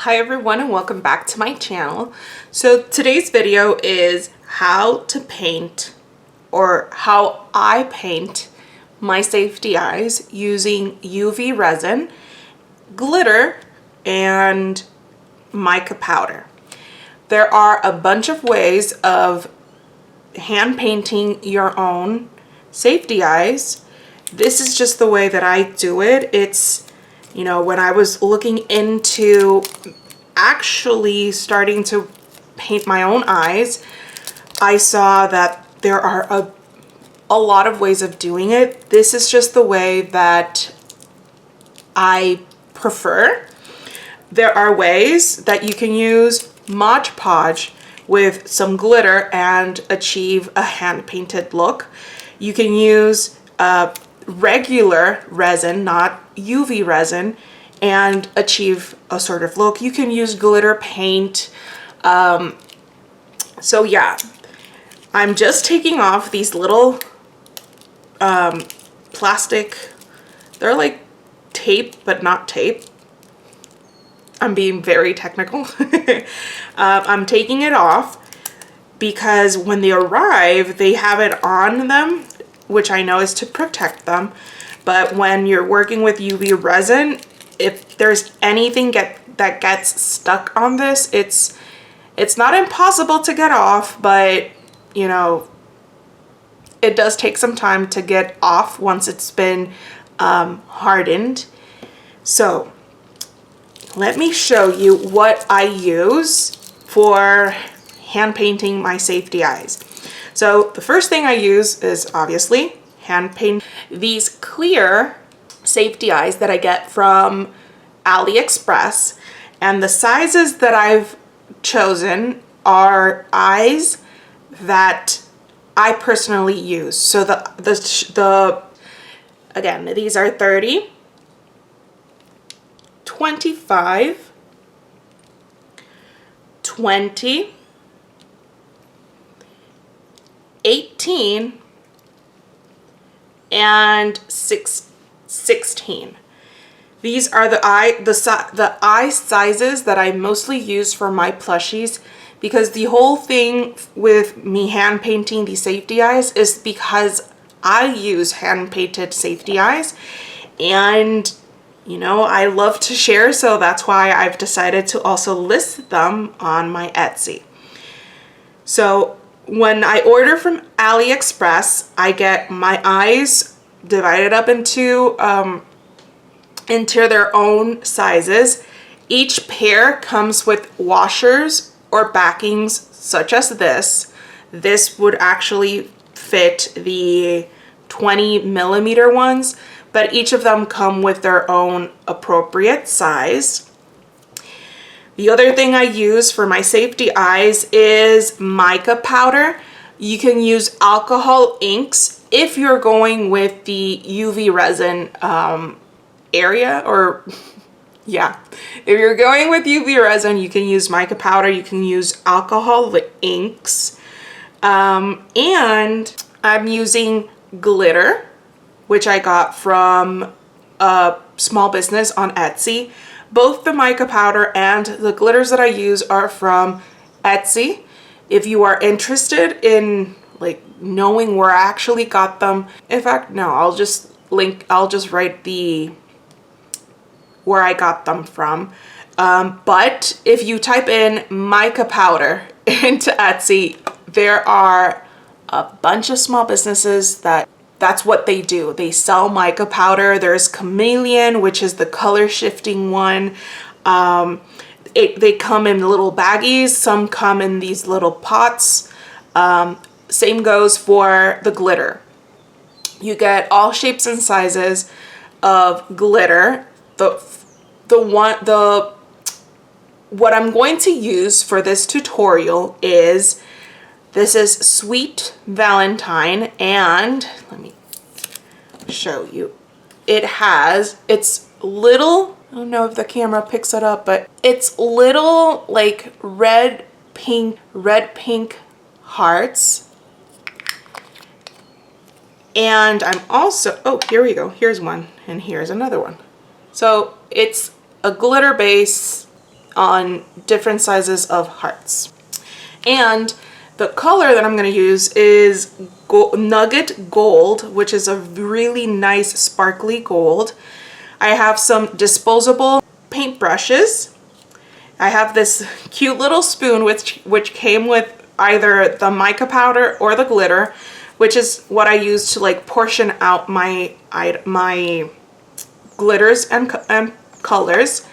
Hi everyone and welcome back to my channel. So today's video is how to paint, or how I paint my safety eyes using UV resin, glitter, and mica powder. There are a bunch of ways of hand painting your own safety eyes. This is just the way that I do it. It's, you know, when I was looking into actually starting to paint my own eyes, I saw that there are a lot of ways of doing it. This is just the way that I prefer. There are ways that you can use Mod Podge with some glitter and achieve a hand-painted look. You can use regular resin, not UV resin, and achieve a sort of look. You can use glitter paint. So yeah, I'm just taking off these little plastic, they're like tape, but not tape. I'm being very technical. I'm taking it off because when they arrive, they have it on them, which I know is to protect them. But when you're working with UV resin, if there's anything that gets stuck on this, it's not impossible to get off, but you know, it does take some time to get off once it's been hardened. So let me show you what I use for hand painting my safety eyes. So the first thing I use is obviously hand paint these clear safety eyes that I get from AliExpress, and the sizes that I've chosen are eyes that I personally use. So again, these are 30, 25, 20, 18, and 16. These are the eye sizes that I mostly use for my plushies, because the whole thing with me hand painting these safety eyes is because I use hand painted safety eyes, and you know, I love to share, so that's why I've decided to also list them on my Etsy. So when I order from AliExpress, I get my eyes divided up into their own sizes. Each pair comes with washers or backings such as this. This would actually fit the 20mm ones, but each of them come with their own appropriate size. The other thing I use for my safety eyes is mica powder. You can use alcohol inks if you're going with the UV resin area, or yeah, if you're going with UV resin, you can use mica powder, you can use alcohol inks, and I'm using glitter, which I got from a small business on Etsy. Both the mica powder and the glitters that I use are from Etsy. If you are interested in like knowing where I actually got them, in fact, no, I'll just write where I got them from. But if you type in mica powder into Etsy, there are a bunch of small businesses that's what they do. They sell mica powder. There's Chameleon, which is the color shifting one. They come in little baggies. Some come in these little pots. Same goes for the glitter. You get all shapes and sizes of glitter. What I'm going to use for this tutorial is, this is Sweet Valentine, and let me show you. It's little, I don't know if the camera picks it up, but it's little like red pink hearts. And I'm also, oh, here we go. Here's one, and here's another one. So it's a glitter base on different sizes of hearts. And the color that I'm going to use is Nugget Gold, which is a really nice sparkly gold. I have some disposable paint brushes. I have this cute little spoon which came with either the mica powder or the glitter, which is what I use to like portion out my glitters and colors.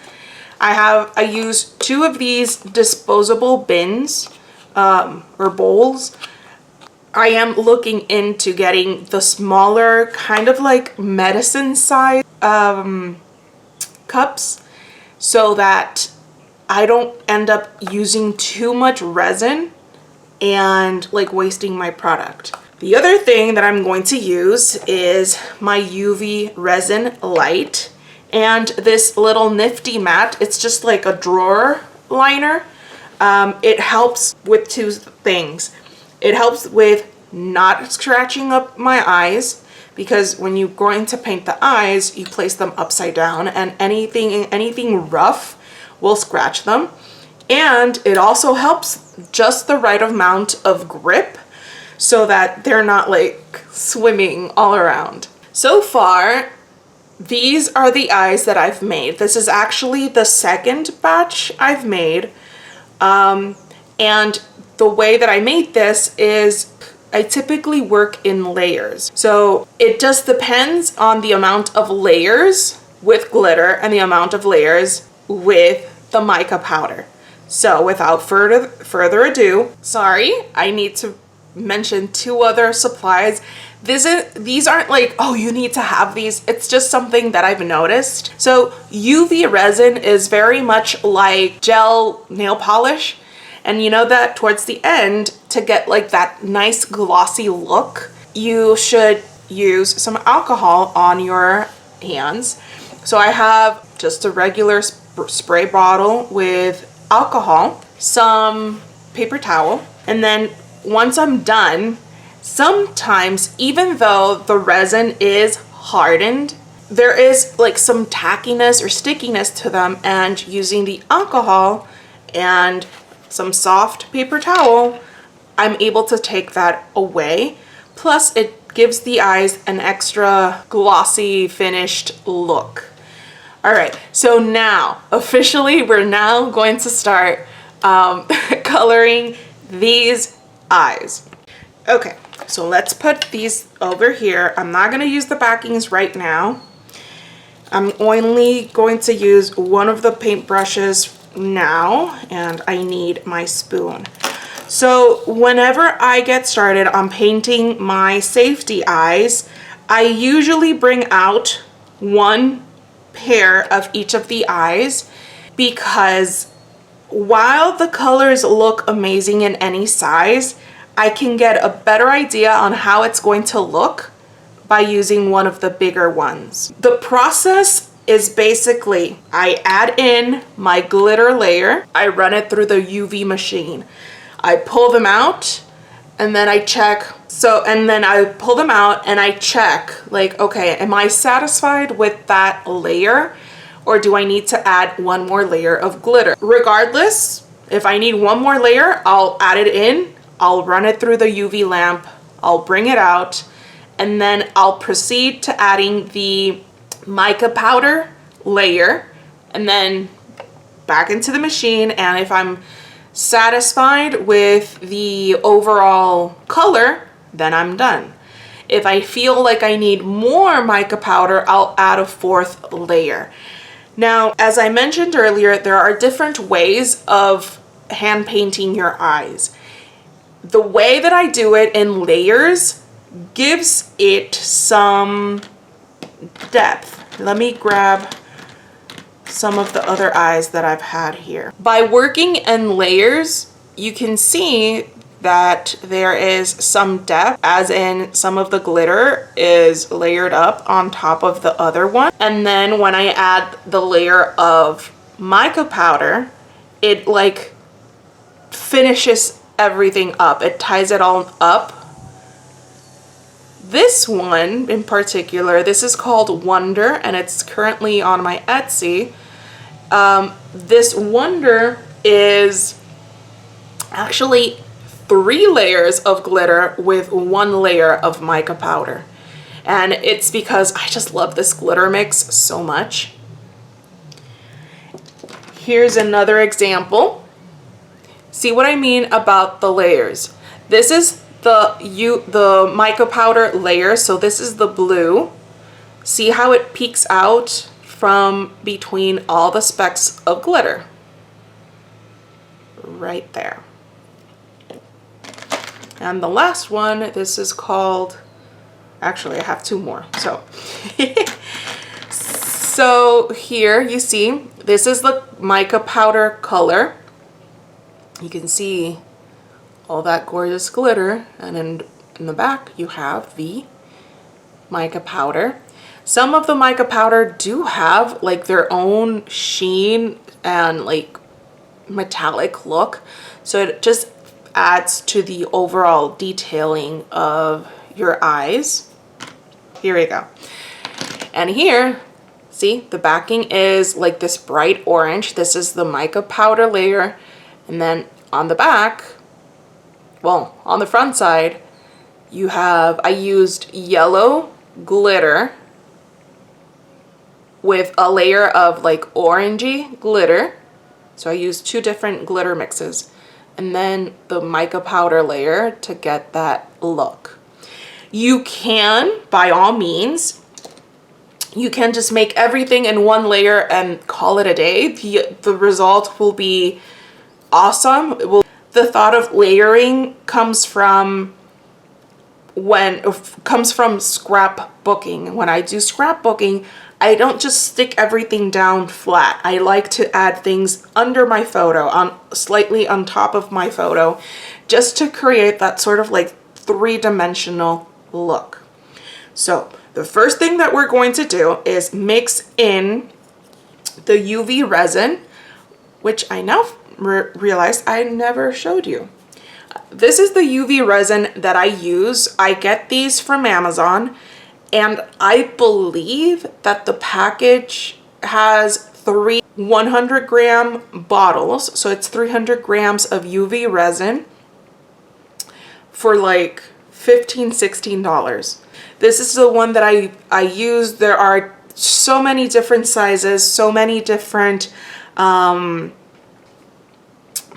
I use 2 of these disposable bins or bowls. I am looking into getting the smaller kind of like medicine size cups so that I don't end up using too much resin and like wasting my product. The other thing that I'm going to use is my UV resin light and this little nifty mat. It's just like a drawer liner. It helps with 2 things. It helps with not scratching up my eyes, because when you're going to paint the eyes, you place them upside down and anything rough will scratch them. And it also helps just the right amount of grip so that they're not like swimming all around. So far, these are the eyes that I've made. This is actually the second batch I've made. And the way that I made this is I typically work in layers. So it just depends on the amount of layers with glitter and the amount of layers with the mica powder. So without further ado, sorry, I need to mention 2 other supplies. These aren't like, oh, you need to have these. It's just something that I've noticed. So UV resin is very much like gel nail polish. And you know that towards the end, to get like that nice glossy look, you should use some alcohol on your hands. So I have just a regular spray bottle with alcohol, some paper towel, and then once I'm done, sometimes even though the resin is hardened, there is like some tackiness or stickiness to them, and using the alcohol and some soft paper towel, I'm able to take that away. Plus it gives the eyes an extra glossy finished look. All right, so now officially we're now going to start coloring these eyes. Okay, so let's put these over here. I'm not going to use the backings right now. I'm only going to use one of the paint brushes now, and I need my spoon. So whenever I get started on painting my safety eyes, I usually bring out one pair of each of the eyes, because while the colors look amazing in any size, I can get a better idea on how it's going to look by using one of the bigger ones. The process is basically, I add in my glitter layer, I run it through the UV machine, I pull them out, and then I check. And then I pull them out and I check, like, okay, am I satisfied with that layer, or do I need to add one more layer of glitter? Regardless, if I need one more layer, I'll add it in, I'll run it through the UV lamp, I'll bring it out, and then I'll proceed to adding the mica powder layer, and then back into the machine. And if I'm satisfied with the overall color, then I'm done. If I feel like I need more mica powder, I'll add a 4th layer. Now, as I mentioned earlier, there are different ways of hand painting your eyes. The way that I do it in layers gives it some depth. Let me grab some of the other eyes that I've had here. By working in layers, you can see that there is some depth, as in some of the glitter is layered up on top of the other one. And then when I add the layer of mica powder, it like finishes everything up. It ties it all up. This one in particular, this is called Wonder, and it's currently on my Etsy. This wonder is actually 3 layers of glitter with 1 layer of mica powder. And it's because I just love this glitter mix so much. Here's another example. See what I mean about the layers? This is the mica powder layer, so this is the blue. See how it peeks out from between all the specks of glitter? Right there. And the last one, this is called, actually I have 2 more. So here you see, this is the mica powder color. You can see all that gorgeous glitter, and in the back you have the mica powder. Some of the mica powder do have like their own sheen and like metallic look, so it just adds to the overall detailing of your eyes. Here we go. And here, see, the backing is like this bright orange. This is the mica powder layer. And then on the back, well, on the front side, you have, I used yellow glitter with a layer of like orangey glitter. So I used 2 different glitter mixes. And then the mica powder layer to get that look. You can, by all means, you can just make everything in 1 layer and call it a day. The result will be awesome. The thought of layering comes from scrapbooking. When I do scrapbooking, I don't just stick everything down flat. I like to add things under my photo, slightly on top of my photo, just to create that sort of like 3-dimensional look. So the first thing that we're going to do is mix in the UV resin, which I now realized I never showed you. This is the UV resin that I use. I get these from Amazon. And I believe that the package has 3 100-gram bottles. So it's 300 grams of UV resin for like $15, $16. This is the one that I use. There are so many different sizes, so many different, my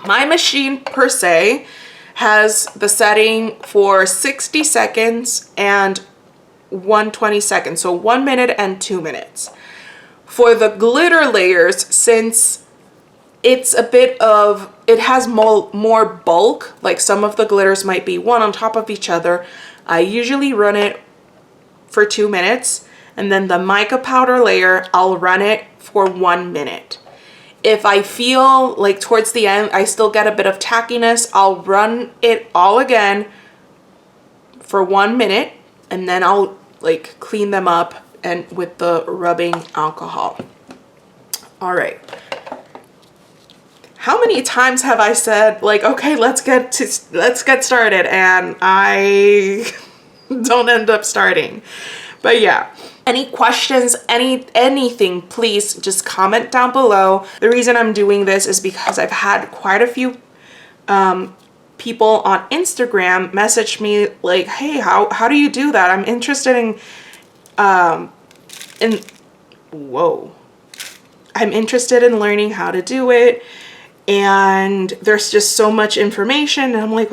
machine per se has the setting for 60 seconds and 120 seconds, so 1 minute and 2 minutes. For the glitter layers, since it's a bit of, it has more bulk, like some of the glitters might be one on top of each other, I usually run it for 2 minutes, and then the mica powder layer, I'll run it for 1 minute. If I feel like towards the end I still get a bit of tackiness, I'll run it all again for 1 minute, and then I'll like clean them up and with the rubbing alcohol. All right. How many times have I said like, okay, let's get started, and I don't end up starting? But yeah. Any questions, anything, please just comment down below. The reason I'm doing this is because I've had quite a few people on Instagram message me like, hey, how do you do that? I'm interested I'm interested in learning how to do it, and there's just so much information, and I'm like,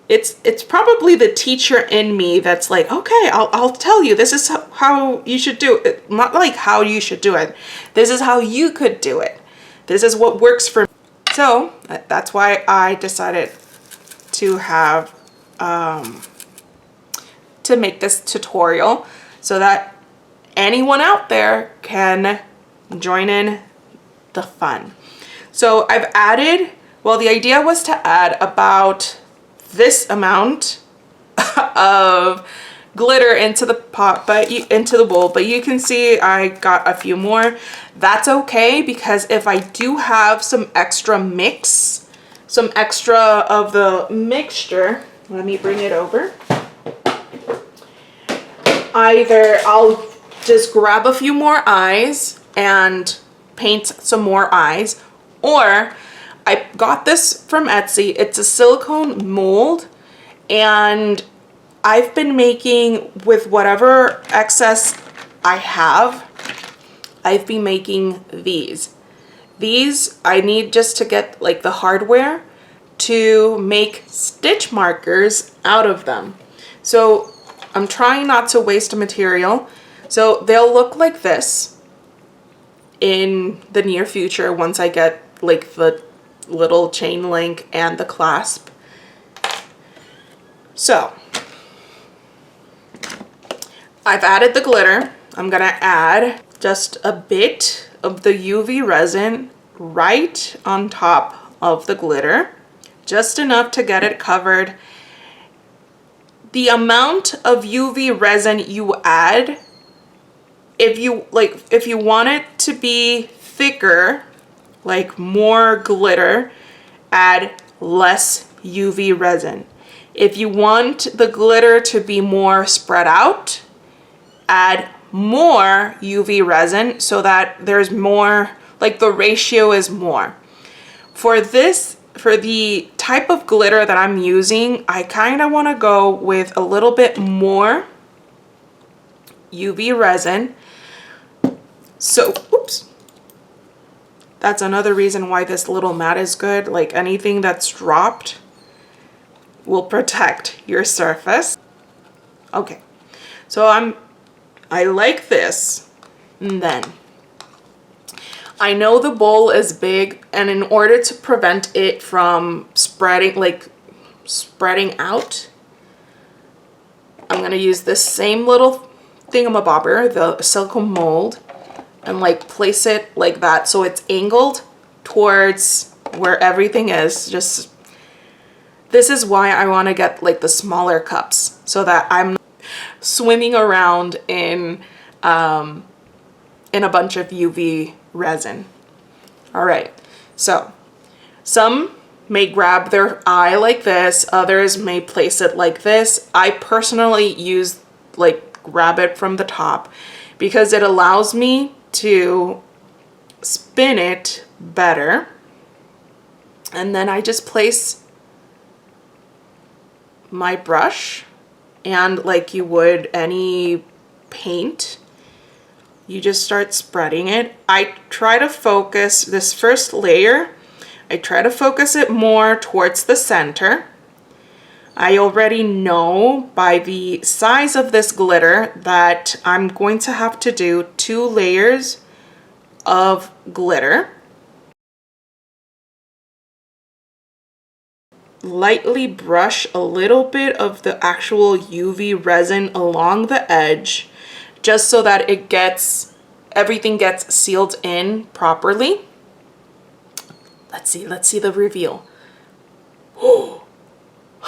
it's probably the teacher in me that's like, okay, I'll tell you, this is how you should do it. Not like how you should do it. This is how you could do it. This is what works for me. So that's why I decided to have, to make this tutorial so that anyone out there can join in the fun. So I've added, well, the idea was to add about this amount of glitter into the pot, into the bowl, but you can see I got a few more. That's okay, because if I do have some extra mix, some extra of the mixture, let me bring it over. Either I'll just grab a few more eyes and paint some more eyes. Or I got this from Etsy. It's a silicone mold, and I've been making with whatever excess I have. I've been making these. These I need just to get like the hardware to make stitch markers out of them. So I'm trying not to waste material. So they'll look like this in the near future once I get like the little chain link and the clasp. So I've added the glitter. I'm gonna add just a bit of the UV resin right on top of the glitter, just enough to get it covered. The amount of UV resin you add, if you want it to be thicker, like more glitter, add less UV resin. If you want the glitter to be more spread out, add more UV resin so that there's more, like the ratio is more. For the type of glitter that I'm using, I kind of want to go with a little bit more UV resin. So, oops. That's another reason why this little mat is good. Like anything that's dropped will protect your surface. Okay, so I like this. And then I know the bowl is big, and in order to prevent it from spreading out, I'm gonna use this same little thingamabobber, the silicone mold, and like place it like that so it's angled towards where everything is. Just this is why I want to get like the smaller cups so that I'm not swimming around in a bunch of UV resin. All right, so some may grab their eye like this, others may place it like this. I personally use like grab it from the top because it allows me to spin it better. And then I just place my brush, and like you would any paint, you just start spreading it. I try to focus this first layer, I try to focus it more towards the center. I already know by the size of this glitter that I'm going to have to do 2 layers of glitter. Lightly brush a little bit of the actual UV resin along the edge, just so that everything gets sealed in properly. Let's see the reveal. Oh,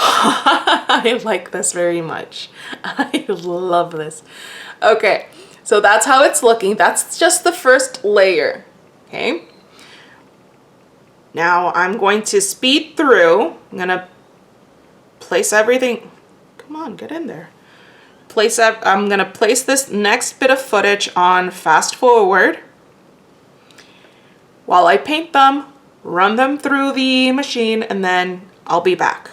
I like this very much. I love this. Okay, so that's how it's looking. That's just the first layer, okay? Now I'm going to speed through. I'm gonna place everything. Come on, get in there. I'm gonna place this next bit of footage on fast forward while I paint them, run them through the machine, and then I'll be back.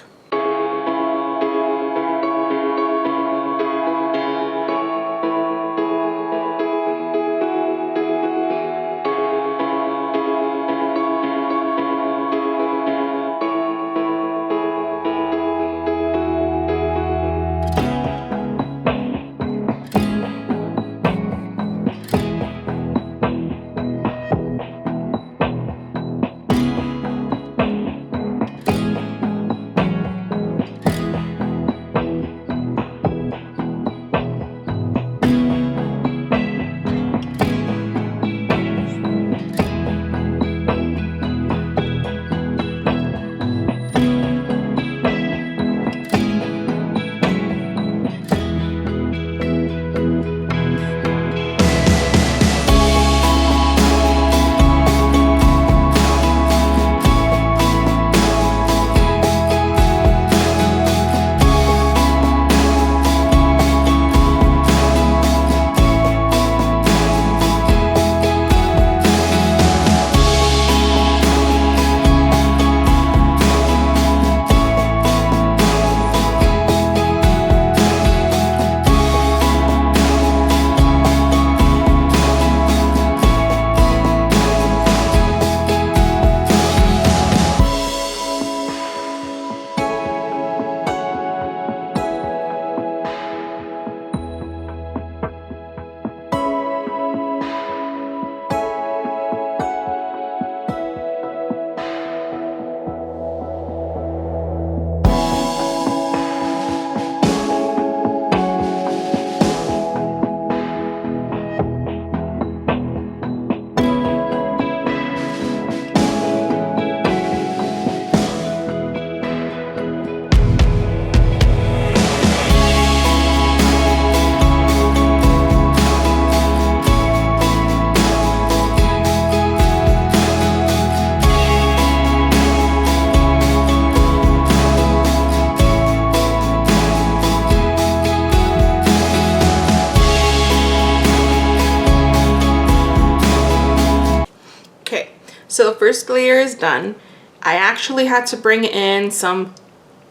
So the first layer is done. I actually had to bring in some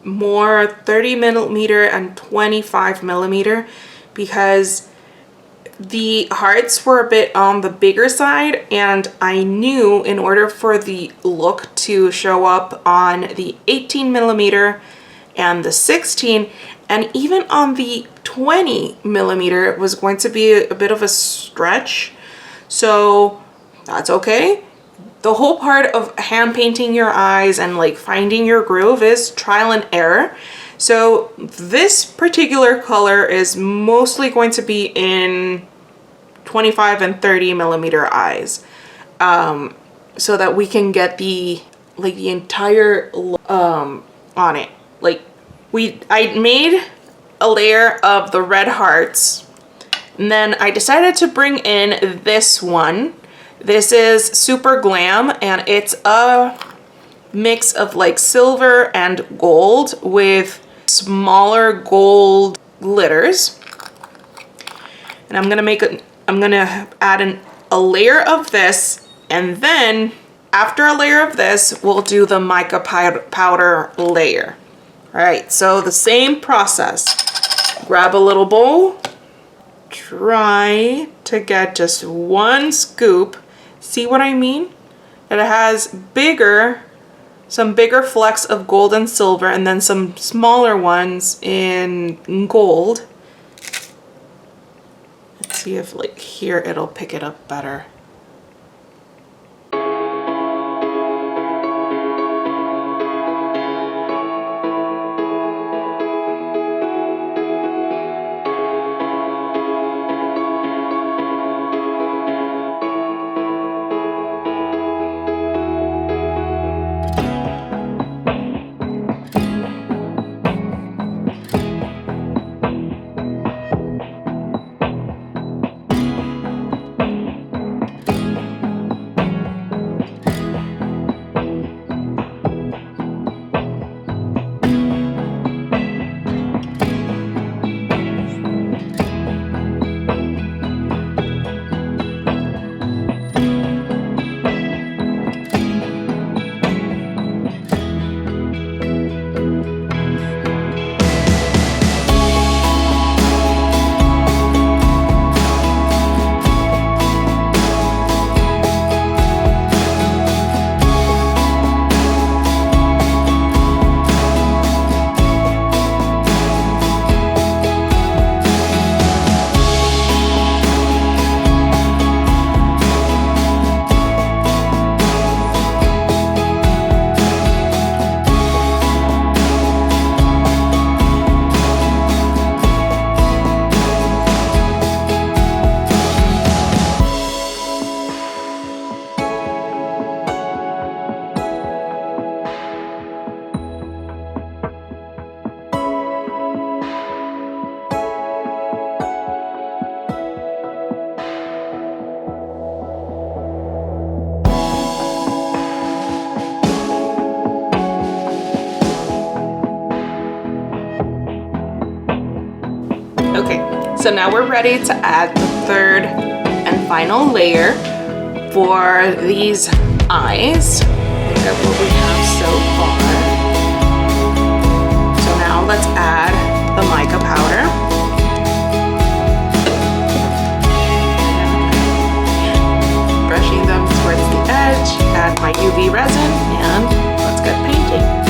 more 30mm and 25mm because the hearts were a bit on the bigger side, and I knew in order for the look to show up on the 18mm and the 16 and even on the 20mm, it was going to be a bit of a stretch. So that's okay. The whole part of hand painting your eyes and like finding your groove is trial and error. So this particular color is mostly going to be in 25 and 30mm eyes, so that we can get the entire on it. Like I made a layer of the red hearts, and then I decided to bring in this one. This is Super Glam, and it's a mix of like silver and gold with smaller gold glitters. And I'm gonna add a layer of this, and then after a layer of this, we'll do the mica powder layer. All right, so the same process. Grab a little bowl, try to get just one scoop. See what I mean? That it has some bigger flecks of gold and silver, and then some smaller ones in gold. Let's see if like here it'll pick it up better. Okay, so now we're ready to add the third and final layer for these eyes. Look at what we have so far. So now let's add the mica powder. Brushing them towards the edge, add my UV resin, and let's get painting.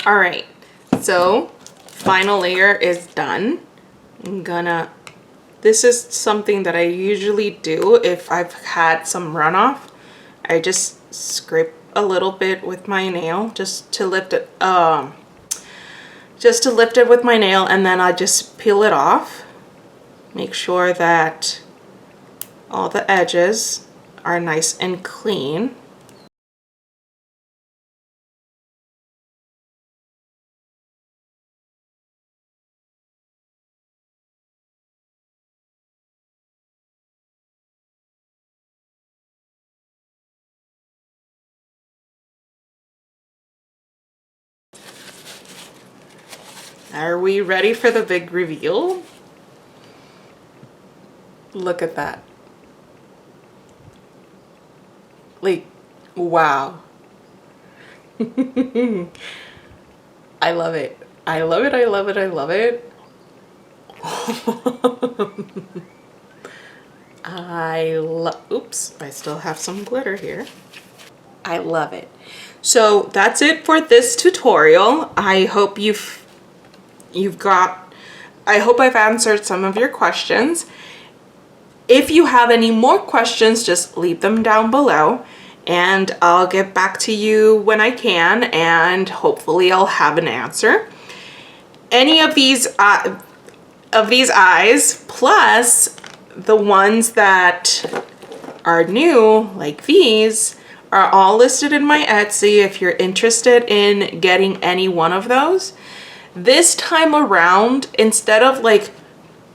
All right, so final layer is done. This is something that I usually do if I've had some runoff. I just scrape a little bit with my nail just to lift it with my nail, and then I just peel it off. Make sure that all the edges are nice and clean. Are we ready for the big reveal? Look at that. Like, wow. I love it. I love it, I love it, I love it. Oops, I still have some glitter here. I love it. So that's it for this tutorial. I hope I hope I've answered some of your questions. If you have any more questions, just leave them down below and I'll get back to you when I can, and hopefully I'll have an answer. Any of these eyes, plus the ones that are new, like these, are all listed in my Etsy if you're interested in getting any one of those. This time around, instead of like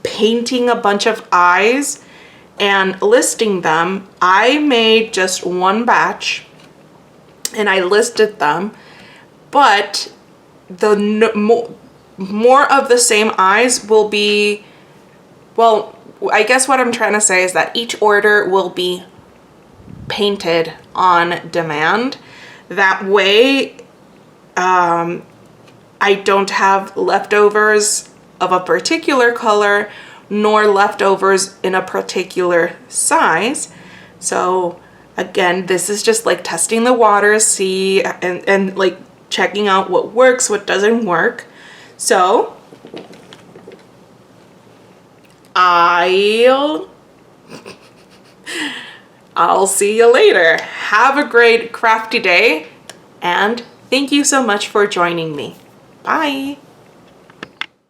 painting a bunch of eyes and listing them, I made just one batch and I listed them, but the more of the same eyes will be, well, I guess what I'm trying to say is that each order will be painted on demand. That way, I don't have leftovers of a particular color nor leftovers in a particular size. So again, this is just like testing the waters, see, and like checking out what works, what doesn't work. So I'll see you later. Have a great crafty day, and thank you so much for joining me. Bye.